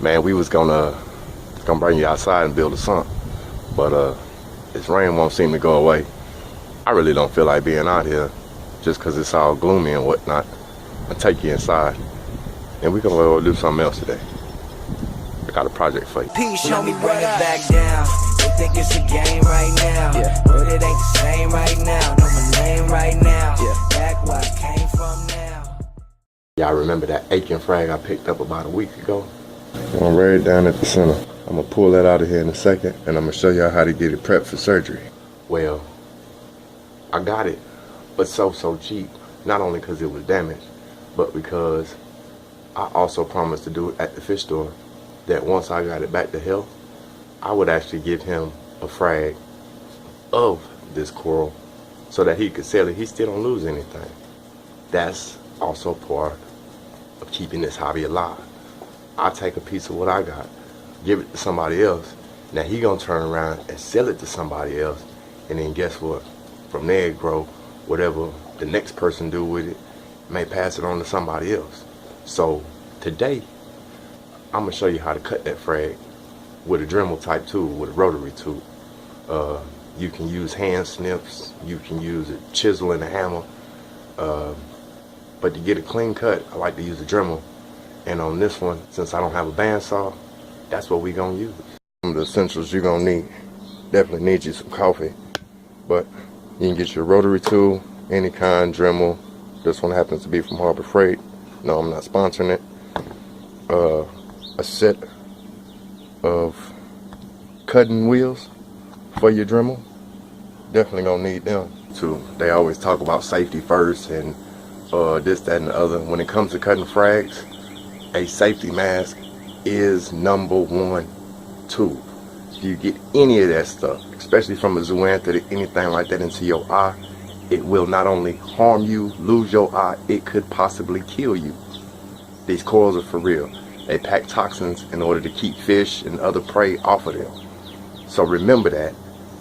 Man, we was gonna bring you outside and build a sump, but this rain won't seem to go away. I really don't feel like being out here just because it's all gloomy and whatnot. I'll take you inside and we're gonna go do something else today. I got a project for you. P, show me bring it back down. They think it's a game right now, but it ain't the same right now. Know my name right now. Back where I came from now. Y'all remember that Acan frag I picked up about a week ago? I'm right down at the center. I'm gonna pull that out of here in a second, and I'm gonna show y'all how to get it prepped for surgery. Well, I got it, but so cheap. Not only because it was damaged, but because I also promised to do it at the fish store. That once I got it back to health, I would actually give him a frag of this coral so that he could sell it. He still don't lose anything. That's also part of keeping this hobby alive. I take a piece of what I got, give it to somebody else. Now he gonna turn around and sell it to somebody else, and then guess what? From there it grow. Whatever the next person do with it, may pass it on to somebody else. So today, I'm gonna show you how to cut that frag with a Dremel type tool, with a rotary tool. You can use hand snips, you can use a chisel and a hammer, but to get a clean cut, I like to use a Dremel. And on this one, since I don't have a bandsaw, that's what we gonna use. Some of the essentials you're gonna need, definitely need you some coffee, but you can get your rotary tool, any kind, Dremel. This one happens to be from Harbor Freight. No, I'm not sponsoring it. A set of cutting wheels for your Dremel. Definitely gonna need them too. They always talk about safety first and this, that, and the other. When it comes to cutting frags, a safety mask is #1 tool. If you get any of that stuff, especially from a zoanthid or anything like that, into your eye, it will not only harm you, lose your eye, it could possibly kill you. These corals are for real. They pack toxins in order to keep fish and other prey off of them. So remember that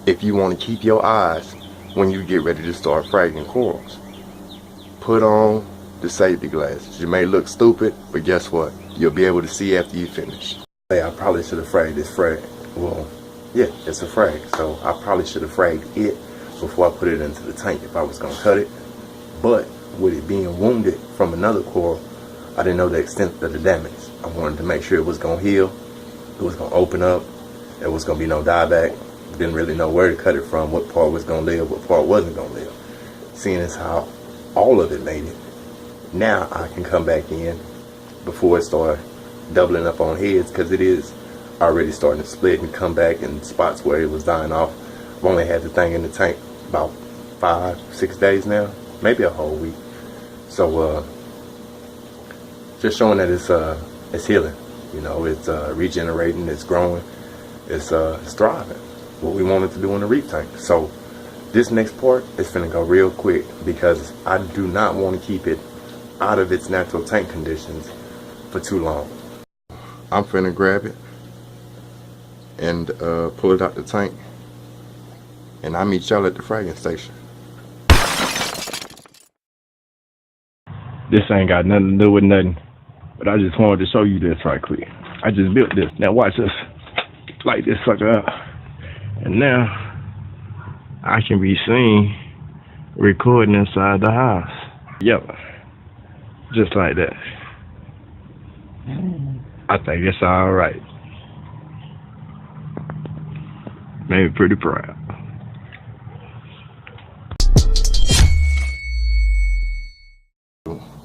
if you want to keep your eyes when you get ready to start fragging corals. Put on the safety glasses. You may look stupid, but guess what? You'll be able to see after you finish. Hey, I probably should have fragged this frag. Well, yeah, it's a frag, so I probably should have fragged it before I put it into the tank if I was gonna cut it. But with it being wounded from another coral, I didn't know the extent of the damage. I wanted to make sure it was gonna heal, it was gonna open up, there was gonna be no dieback. Didn't really know where to cut it from, what part was gonna live, what part wasn't gonna live. Seeing as how all of it made it, now I can come back in before it started doubling up on heads, because it is already starting to split and come back in spots where it was dying off. I've only had the thing in the tank about 5-6 days now, maybe a whole week. So just showing that it's healing, you know, it's regenerating, it's growing, it's thriving. What we wanted to do in the reef tank. So this next part is finna go real quick because I do not want to keep it out of its natural tank conditions for too long. I'm finna grab it and pull it out the tank, and I'll meet y'all at the fragging station. This ain't got nothing to do with nothing, but I just wanted to show you this right quick. I just built this. Now watch this. Light this sucker up. And now I can be seen recording inside the house. Yep. Just like that. I think it's alright. Maybe pretty proud.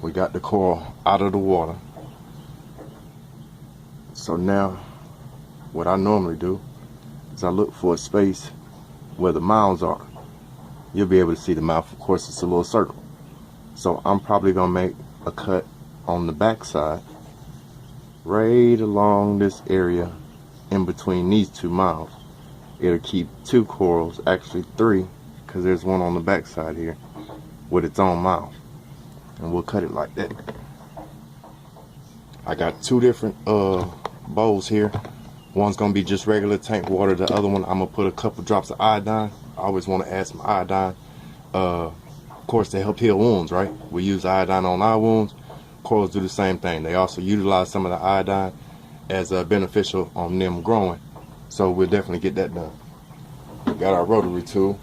We got the coral out of the water. So now what I normally do is I look for a space where the mouths are. You'll be able to see the mouth. Of course, it's a little circle. So I'm probably gonna make a cut on the back side, right along this area in between these two mouths. It'll keep 2 corals, actually 3, because there's one on the back side here with its own mouth. And we'll cut it like that. I got 2 different bowls here. One's gonna be just regular tank water. The other one, I'm gonna put a couple drops of iodine. I always want to add some iodine, of course, to help heal wounds, right? We use iodine on our wounds. Corals do the same thing. They also utilize some of the iodine as beneficial on them growing. So we'll definitely get that done. We got our rotary tool,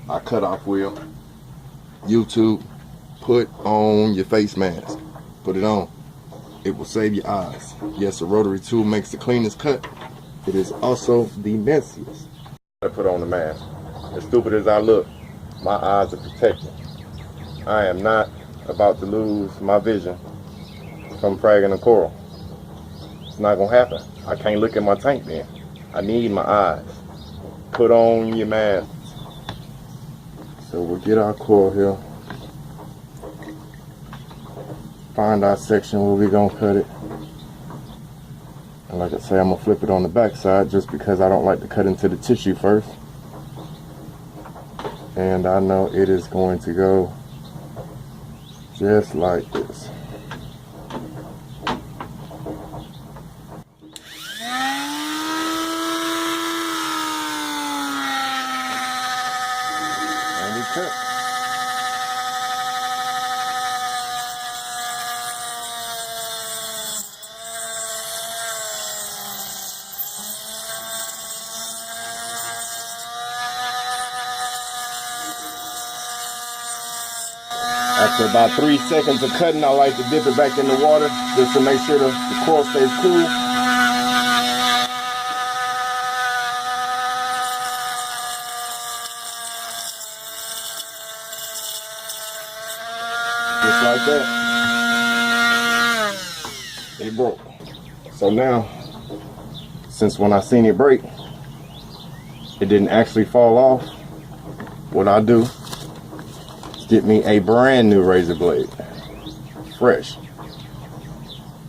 our cutoff wheel. YouTube, put on your face mask. Put it on. It will save your eyes. Yes, a rotary tool makes the cleanest cut. It is also the messiest. I put on the mask. As stupid as I look, my eyes are protected. I am not about to lose my vision from fragging a coral. It's not gonna happen. I can't look at my tank then. I need my eyes. Put on your mask. So we'll get our coral here. Find our section where we're gonna cut it. And like I say, I'm gonna flip it on the back side just because I don't like to cut into the tissue first. And I know it is going to go just like this. And we cut. After about 3 seconds of cutting, I like to dip it back in the water just to make sure the coral stays cool. Just like that. It broke. So now, since when I seen it break, it didn't actually fall off, what I do, get me a brand new razor blade, fresh.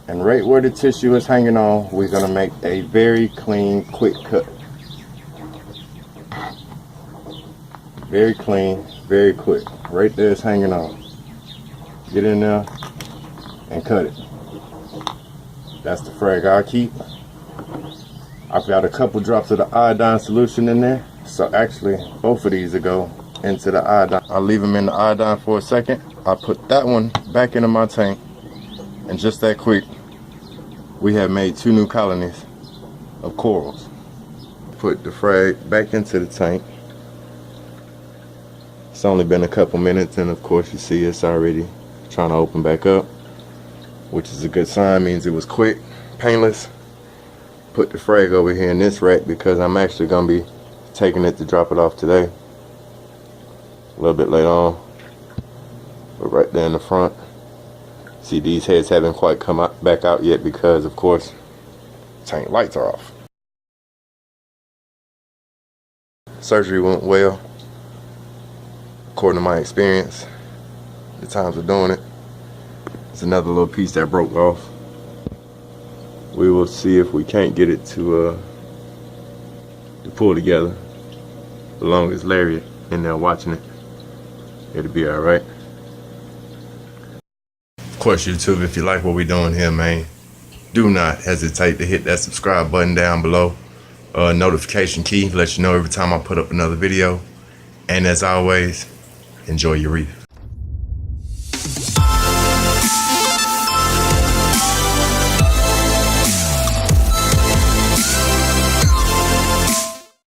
And right where the tissue is hanging on, we're gonna make a very clean, quick cut. Very clean, very quick. Right there it's hanging on. Get in there and cut it. That's the frag I keep. I've got a couple drops of the iodine solution in there. So actually, both of these will go into the iodine. I leave them in the iodine for a second. I put that one back into my tank, and just that quick, we have made 2 new colonies of corals. Put the frag back into the tank. It's only been a couple minutes, and of course you see it's already trying to open back up, which is a good sign, means it was quick, painless. Put the frag over here in this rack because I'm actually gonna be taking it to drop it off today. A little bit later on, but right there in the front. See, these heads haven't quite come back out yet because, of course, tank lights are off. Surgery went well, according to my experience. The times we're doing it. It's another little piece that broke off. We will see if we can't get it to pull together. As long as Larry in there watching it, it'll be all right. Of course, YouTube, if you like what we're doing here, man, do not hesitate to hit that subscribe button down below. Notification key, let you know every time I put up another video. And as always, enjoy your reef.